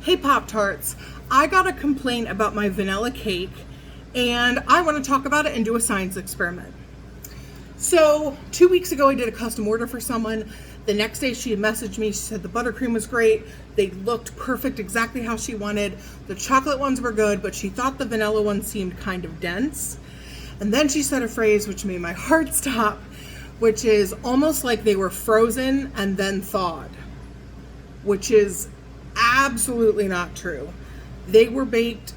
Hey Pop-Tarts, I got a complaint about my vanilla cake and I want to talk about it and do a science experiment. So 2 weeks ago I did a custom order for someone. The next day she had messaged me, she said the buttercream was great, they looked perfect, exactly how she wanted. The chocolate ones were good, but she thought the vanilla ones seemed kind of dense. And then she said a phrase which made my heart stop, which is almost like they were frozen and then thawed, which is absolutely not true. They were baked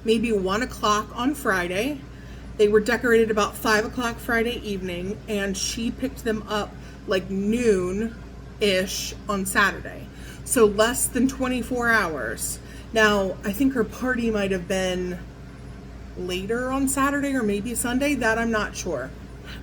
maybe 1 o'clock on Friday. They were decorated about 5 o'clock Friday evening, and she picked them up like noon-ish on Saturday. So less than 24 hours. Now, I think her party might have been later on Saturday or maybe Sunday, that I'm not sure.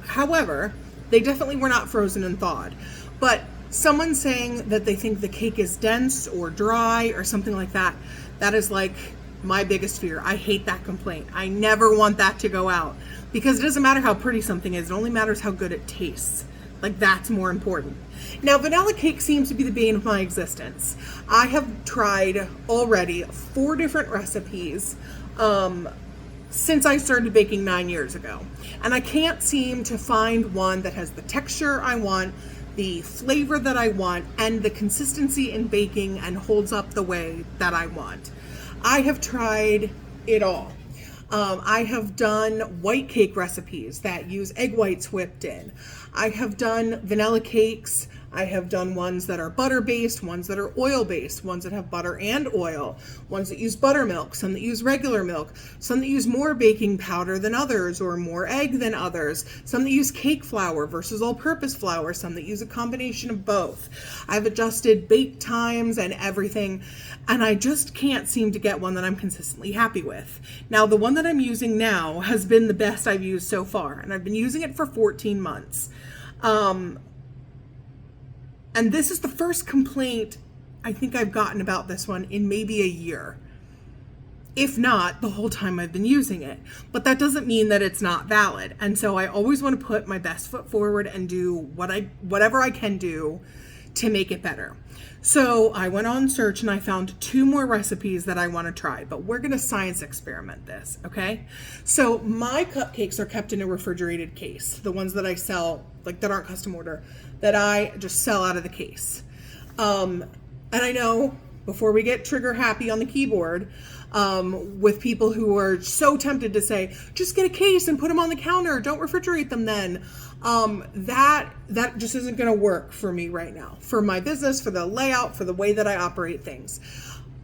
However, they definitely were not frozen and thawed. But someone saying that they think the cake is dense or dry or something like that, that is like my biggest fear. I hate that complaint. I never want that to go out because it doesn't matter how pretty something is. It only matters how good it tastes. Like, that's more important. Now, vanilla cake seems to be the bane of my existence. I have tried already 4 different recipes since I started baking 9 years ago. And I can't seem to find one that has the texture I want, the flavor that I want, and the consistency in baking and holds up the way that I want. I have tried it all. I have done white cake recipes that use egg whites whipped in. I have done vanilla cakes. I have done ones that are butter-based, ones that are oil-based, ones that have butter and oil, ones that use buttermilk, some that use regular milk, some that use more baking powder than others or more egg than others, some that use cake flour versus all-purpose flour, some that use a combination of both. I've adjusted bake times and everything, and I just can't seem to get one that I'm consistently happy with. Now, the one that I'm using now has been the best I've used so far, and I've been using it for 14 months. And this is the first complaint I think I've gotten about this one in maybe a year. If not, the whole time I've been using it. But that doesn't mean that it's not valid. And so I always want to put my best foot forward and do whatever I can do to make it better. So I went on search and I found 2 more recipes that I want to try, but we're going to science experiment this, okay? So my cupcakes are kept in a refrigerated case, the ones that I sell, like that aren't custom order, that I just sell out of the case. And I know, before we get trigger happy on the keyboard, with people who are so tempted to say, just get a case and put them on the counter, don't refrigerate them then. That just isn't going to work for me right now, for my business, for the layout, for the way that I operate things.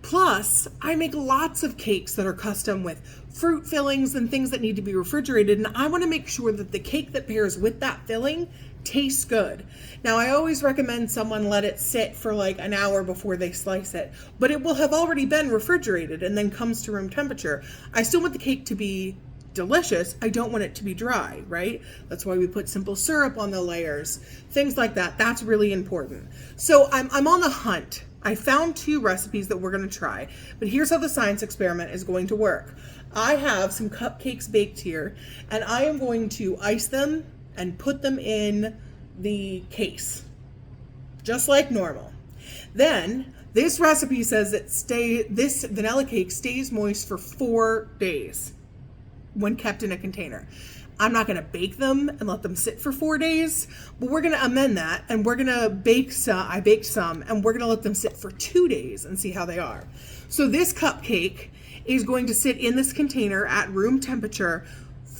Plus, I make lots of cakes that are custom with fruit fillings and things that need to be refrigerated, and I want to make sure that the cake that pairs with that filling tastes good. Now, I always recommend someone let it sit for like an hour before they slice it, but it will have already been refrigerated and then comes to room temperature. I still want the cake to be delicious. I don't want it to be dry, right? That's why we put simple syrup on the layers, things like that. That's really important. So I'm on the hunt. I found 2 recipes that we're going to try, but here's how the science experiment is going to work. I have some cupcakes baked here, and I am going to ice them and put them in the case, just like normal. Then this recipe says that this vanilla cake stays moist for 4 days when kept in a container. I'm not going to bake them and let them sit for 4 days, but we're going to amend that and we're going to bake some. I baked some and we're going to let them sit for 2 days and see how they are. So this cupcake is going to sit in this container at room temperature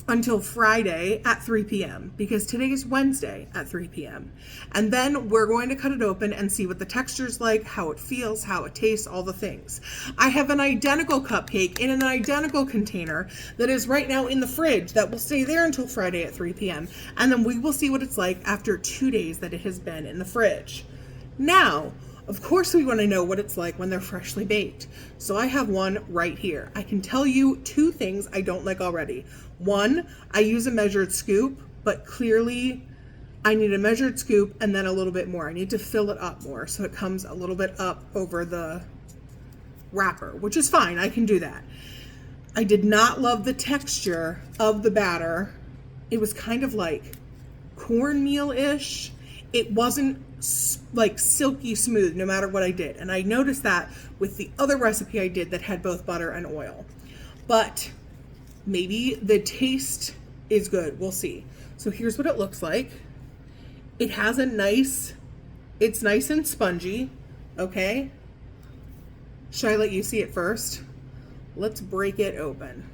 until Friday at 3 p.m. because today is Wednesday at 3 p.m. And then we're going to cut it open and see what the texture's like, how it feels, how it tastes, all the things. I have an identical cupcake in an identical container that is right now in the fridge that will stay there until Friday at 3 p.m. And then we will see what it's like after 2 days that it has been in the fridge. Now, of course we want to know what it's like when they're freshly baked. So I have one right here. I can tell you 2 things I don't like already. 1, I use a measured scoop, but clearly I need a measured scoop and then a little bit more. I need to fill it up more so it comes a little bit up over the wrapper, which is fine. I can do that. I did not love the texture of the batter. It was kind of like cornmeal-ish. It wasn't like silky smooth no matter what I did. And I noticed that with the other recipe I did that had both butter and oil. But maybe the taste is good. We'll see. So here's what it looks like. It has it's nice and spongy. Okay. Should I let you see it first? Let's break it open.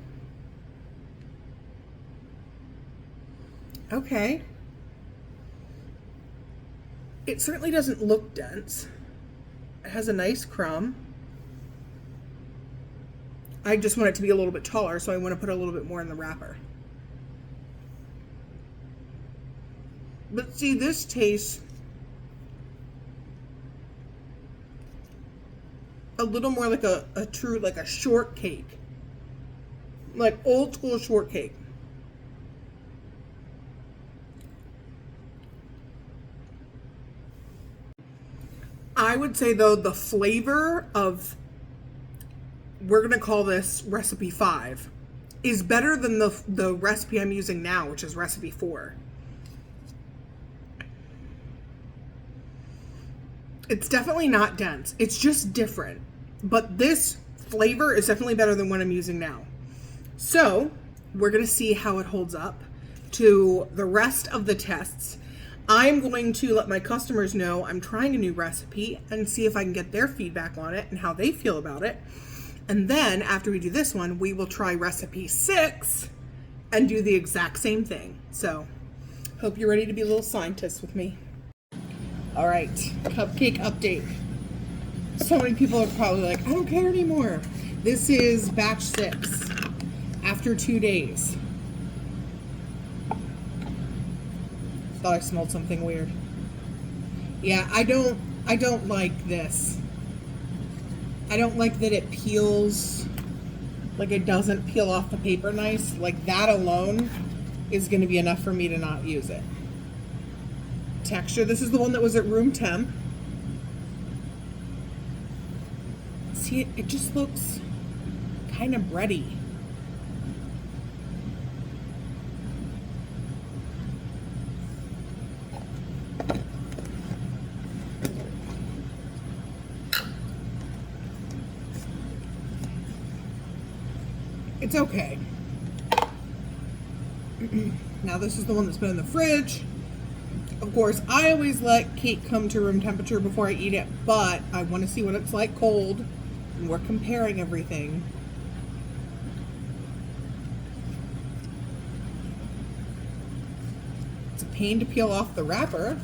Okay. It certainly doesn't look dense. It has a nice crumb. I just want it to be a little bit taller, so I want to put a little bit more in the wrapper. But see, this tastes a little more like a true, like a shortcake. Like old school shortcake. I would say though, the flavor of, we're going to call this recipe 5, is better than the recipe I'm using now, which is recipe 4. It's definitely not dense. It's just different. But this flavor is definitely better than what I'm using now. So we're going to see how it holds up to the rest of the tests. I'm going to let my customers know I'm trying a new recipe and see if I can get their feedback on it and how they feel about it. And then after we do this one, we will try recipe 6 and do the exact same thing. So hope you're ready to be a little scientist with me. All right, cupcake update. So many people are probably like, I don't care anymore. This is batch 6 after 2 days. Thought I smelled something weird. Yeah, I don't like this. I don't like that it peels, like it doesn't peel off the paper nice. Like that alone is going to be enough for me to not use it. Texture, this is the one that was at room temp. See, it just looks kind of bready. It's okay. Now this is the one that's been in the fridge. Of course, I always let cake come to room temperature before I eat it, but I want to see what it's like cold, and we're comparing everything. It's a pain to peel off the wrapper.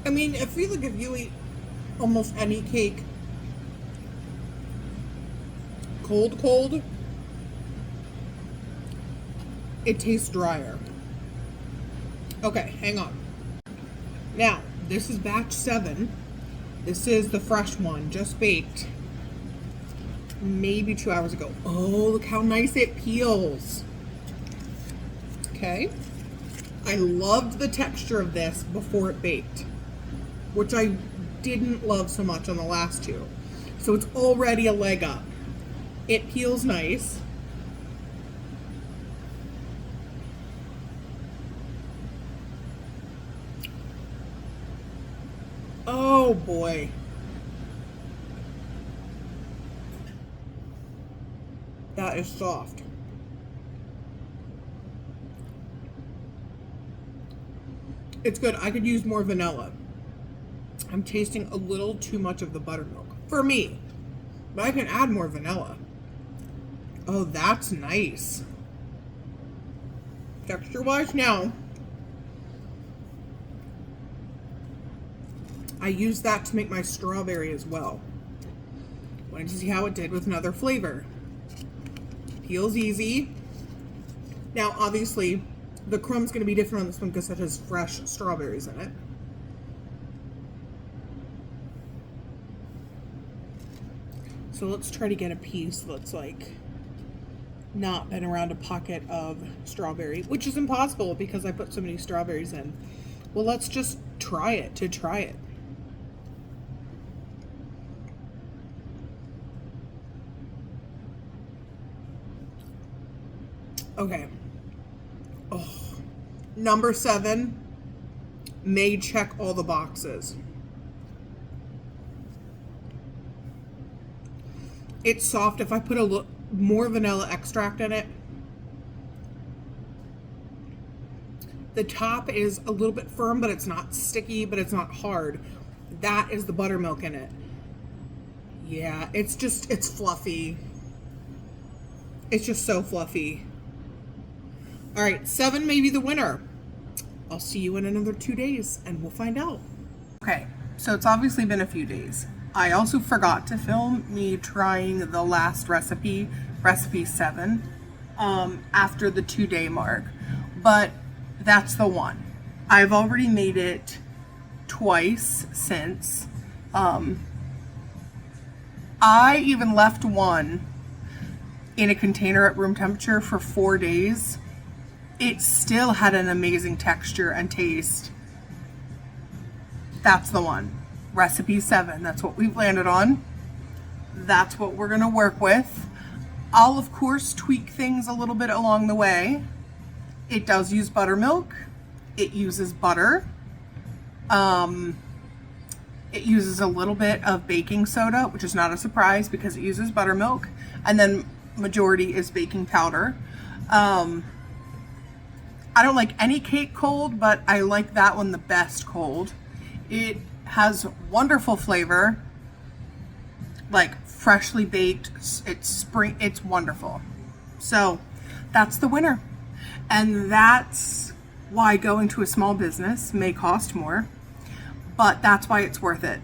I mean, I feel like if you eat almost any cake cold, it tastes drier. Okay, hang on. Now, this is batch 7. This is the fresh one, just baked. Maybe 2 hours ago. Oh, look how nice it peels. Okay. I loved the texture of this before it baked, which I didn't love so much on the last 2. So it's already a leg up. It peels nice. Oh boy. That is soft. It's good. I could use more vanilla. I'm tasting a little too much of the buttermilk for me, but I can add more vanilla. Oh, that's nice. Texture wise, now I used that to make my strawberry as well. Wanted to see how it did with another flavor. Peels easy. Now, obviously, the crumb's going to be different on this one because it has fresh strawberries in it. So let's try to get a piece that's like not been around a pocket of strawberry, which is impossible because I put so many strawberries in. Well, let's just try it to try it. Okay. Oh, number 7 may check all the boxes. It's soft. If I put a more vanilla extract in it, the top is a little bit firm, but it's not sticky, but it's not hard. That is the buttermilk in it. Yeah, it's fluffy. It's just so fluffy. All right, 7 may be the winner. I'll see you in another 2 days and we'll find out. Okay, so it's obviously been a few days. I also forgot to film me trying the last recipe, recipe 7, after the 2-day mark. But that's the one. I've already made it twice since. I even left one in a container at room temperature for 4 days. It still had an amazing texture and taste. That's the one. Recipe 7. That's what we've landed on. That's what we're gonna work with. I'll of course tweak things a little bit along the way. It does use buttermilk. It uses butter. It uses a little bit of baking soda, which is not a surprise because it uses buttermilk. And then majority is baking powder. I don't like any cake cold, but I like that one the best cold. It has wonderful flavor, like freshly baked. It's wonderful. So that's the winner. And that's why going to a small business may cost more, but that's why it's worth it.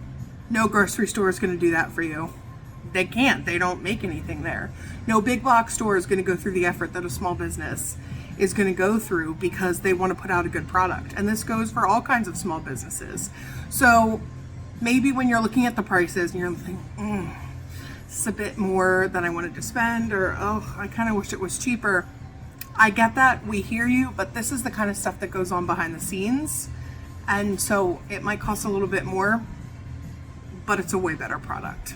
No grocery store is going to do that for you. They can't. They don't make anything there. No big box store is going to go through the effort that a small business is going to go through because they want to put out a good product. And this goes for all kinds of small businesses. So maybe when you're looking at the prices and you're thinking, it's a bit more than I wanted to spend, or, oh, I kind of wish it was cheaper. I get that. We hear you, but this is the kind of stuff that goes on behind the scenes. And so it might cost a little bit more, but it's a way better product.